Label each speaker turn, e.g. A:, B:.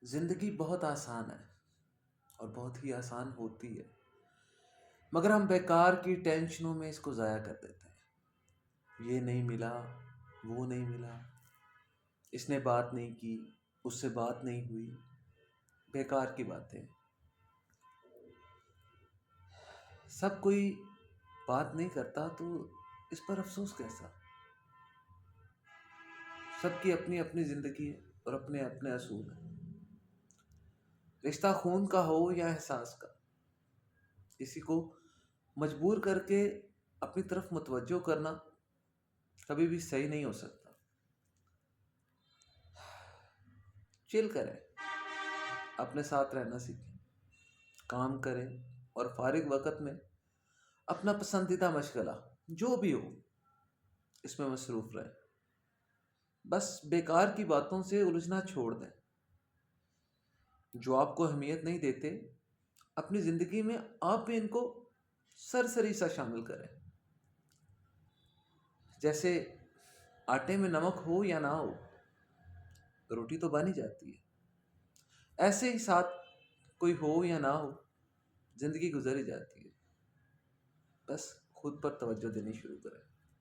A: زندگی بہت آسان ہے اور بہت ہی آسان ہوتی ہے، مگر ہم بیکار کی ٹینشنوں میں اس کو ضائع کر دیتے ہیں۔ یہ نہیں ملا، وہ نہیں ملا، اس نے بات نہیں کی، اس سے بات نہیں ہوئی، بیکار کی باتیں۔ سب کوئی بات نہیں کرتا تو اس پر افسوس کیسا؟ سب کی اپنی اپنی زندگی ہے اور اپنے اپنے اصول ہیں۔ رشتہ خون کا ہو یا احساس کا، کسی کو مجبور کر کے اپنی طرف متوجہ کرنا کبھی بھی صحیح نہیں ہو سکتا۔ چل کریں، اپنے ساتھ رہنا سیکھیں، کام کریں اور فارغ وقت میں اپنا پسندیدہ مشغلہ جو بھی ہو اس میں مصروف رہیں۔ بس بیکار کی باتوں سے الجھنا چھوڑ دیں۔ جو آپ کو اہمیت نہیں دیتے اپنی زندگی میں آپ بھی ان کو سرسری سا شامل کریں۔ جیسے آٹے میں نمک ہو یا نہ ہو، روٹی تو بن ہی جاتی ہے۔ ایسے ہی ساتھ کوئی ہو یا نہ ہو، زندگی گزر ہی جاتی ہے۔ بس خود پر توجہ دینی شروع کریں۔